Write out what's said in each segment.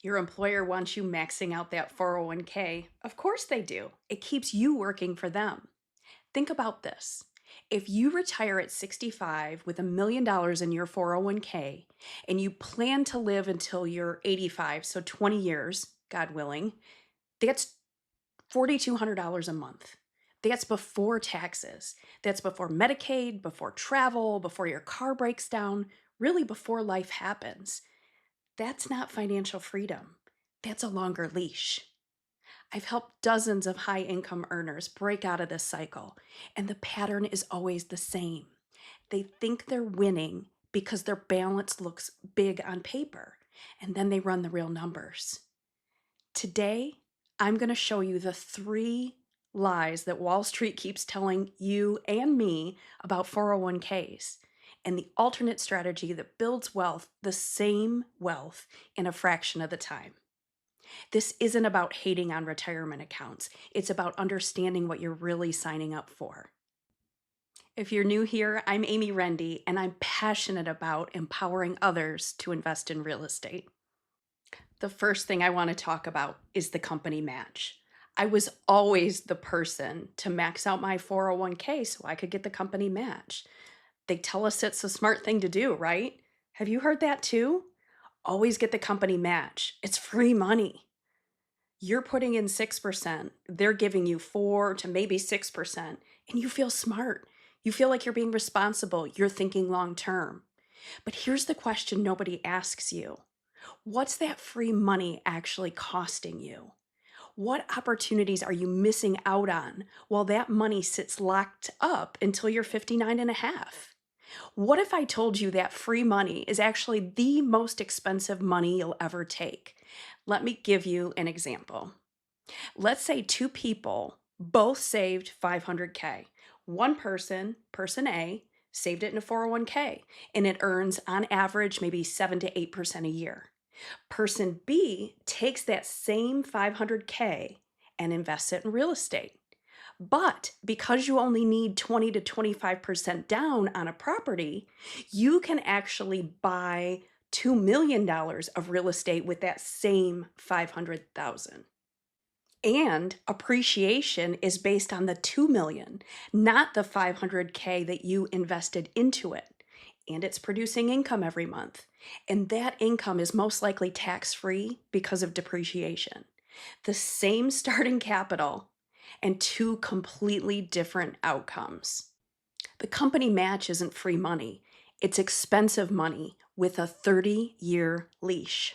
Your employer wants you maxing out that 401k. Of course they do. It keeps you working for them. Think about this. If you retire at 65 with $1 million in your 401k and you plan to live until you're 85, so 20 years, God willing, that's $4,200 a month. That's before taxes. That's before Medicaid, before travel, before your car breaks down, really before life happens. That's not financial freedom. That's a longer leash. I've helped dozens of high income earners break out of this cycle, and the pattern is always the same. They think they're winning because their balance looks big on paper, and then they run the real numbers. Today, I'm going to show you the 3 lies that Wall Street keeps telling you and me about 401ks, and the alternate strategy that builds wealth, the same wealth, in a fraction of the time. This isn't about hating on retirement accounts. It's about understanding what you're really signing up for. If you're new here, I'm Amy Rendy, and I'm passionate about empowering others to invest in real estate. The first thing I want to talk about is the company match. I was always the person to max out my 401k so I could get the company match. They tell us it's a smart thing to do, right? Have you heard that too? Always get the company match. It's free money. You're putting in 6%, they're giving you 4 to maybe 6%, and you feel smart. You feel like you're being responsible. You're thinking long term. But here's the question nobody asks you. What's that free money actually costing you? What opportunities are you missing out on while that money sits locked up until you're 59 and a half? What if I told you that free money is actually the most expensive money you'll ever take? Let me give you an example. Let's say 2 people both saved 500K. One person, person A, saved it in a 401k, and it earns on average maybe 7 to 8% a year. Person B takes that same 500K and invests it in real estate. But because you only need 20 to 25% down on a property, you can actually buy $2 million of real estate with that same 500,000. And appreciation is based on the 2 million, not the 500K that you invested into it. And it's producing income every month. And that income is most likely tax-free because of depreciation. The same starting capital and 2 completely different outcomes. The company match isn't free money. It's expensive money with a 30-year leash.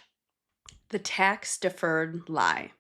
The tax-deferred lie.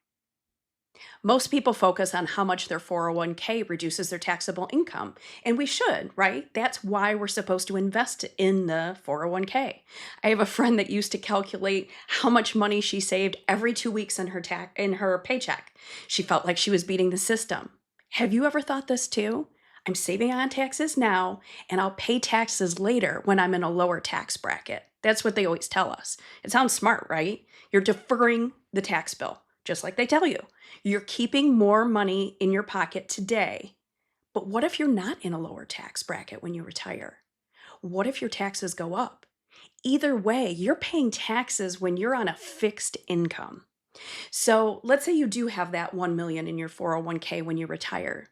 Most people focus on how much their 401k reduces their taxable income, and we should, right? That's why we're supposed to invest in the 401k. I have a friend that used to calculate how much money she saved every 2 weeks in her paycheck. She felt like she was beating the system. Have you ever thought this too? I'm saving on taxes now, and I'll pay taxes later when I'm in a lower tax bracket. That's what they always tell us. It sounds smart, right? You're deferring the tax bill, just like they tell you. You're keeping more money in your pocket today. But what if you're not in a lower tax bracket when you retire? What if your taxes go up? Either way, you're paying taxes when you're on a fixed income. So let's say you do have that 1 million in your 401k when you retire.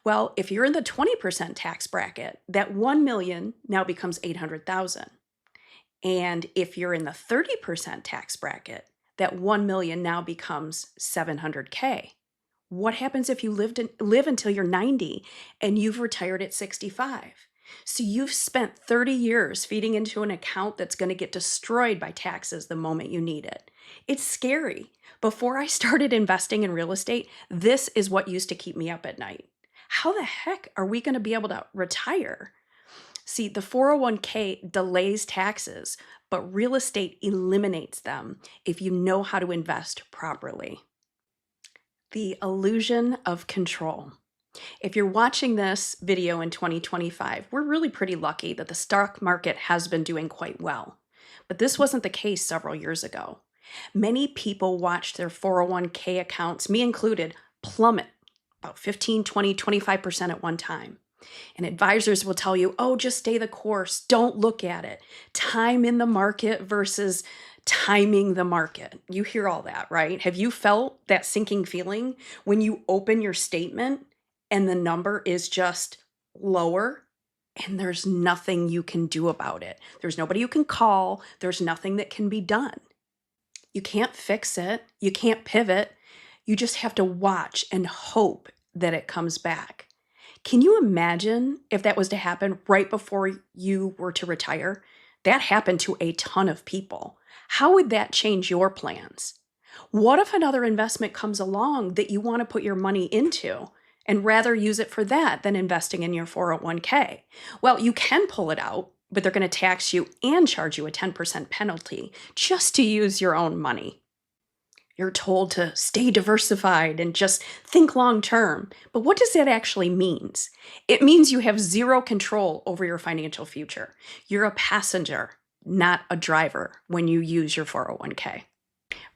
Well, if you're in the 20% tax bracket, that 1 million now becomes 800,000. And if you're in the 30% tax bracket, that 1 million now becomes 700K. What happens if you live until you're 90 and you've retired at 65? So you've spent 30 years feeding into an account that's going to get destroyed by taxes the moment you need it. It's scary. Before I started investing in real estate, this is what used to keep me up at night. How the heck are we going to be able to retire? See, the 401k delays taxes, but real estate eliminates them if you know how to invest properly. The illusion of control. If you're watching this video in 2025, we're really pretty lucky that the stock market has been doing quite well. But this wasn't the case several years ago. Many people watched their 401k accounts, me included, plummet about 15, 20, 25% at one time. And advisors will tell you, oh, just stay the course. Don't look at it. Time in the market versus timing the market. You hear all that, right? Have you felt that sinking feeling when you open your statement and the number is just lower and there's nothing you can do about it? There's nobody you can call. There's nothing that can be done. You can't fix it. You can't pivot. You just have to watch and hope that it comes back. Can you imagine if that was to happen right before you were to retire? That happened to a ton of people. How would that change your plans? What if another investment comes along that you want to put your money into and rather use it for that than investing in your 401k? Well, you can pull it out, but they're going to tax you and charge you a 10% penalty just to use your own money. You're told to stay diversified and just think long term. But what does that actually mean? It means you have zero control over your financial future. You're a passenger, not a driver, when you use your 401k.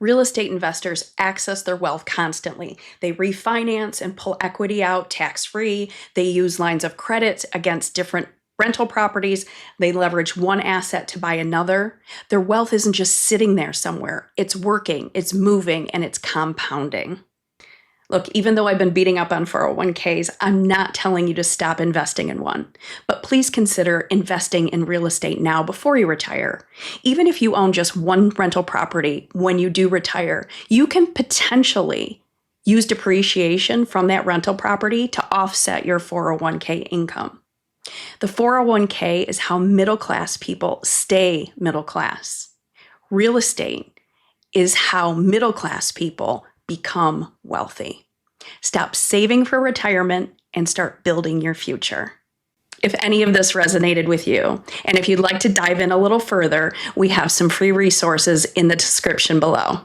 Real estate investors access their wealth constantly. They refinance and pull equity out tax-free. They use lines of credit against different rental properties. They leverage one asset to buy another. Their wealth isn't just sitting there somewhere. It's working, it's moving, and it's compounding. Look, even though I've been beating up on 401ks, I'm not telling you to stop investing in one. But please consider investing in real estate now before you retire. Even if you own just one rental property when you do retire, you can potentially use depreciation from that rental property to offset your 401k income. The 401k is how middle-class people stay middle-class. Real estate is how middle-class people become wealthy. Stop saving for retirement and start building your future. If any of this resonated with you, and if you'd like to dive in a little further, we have some free resources in the description below.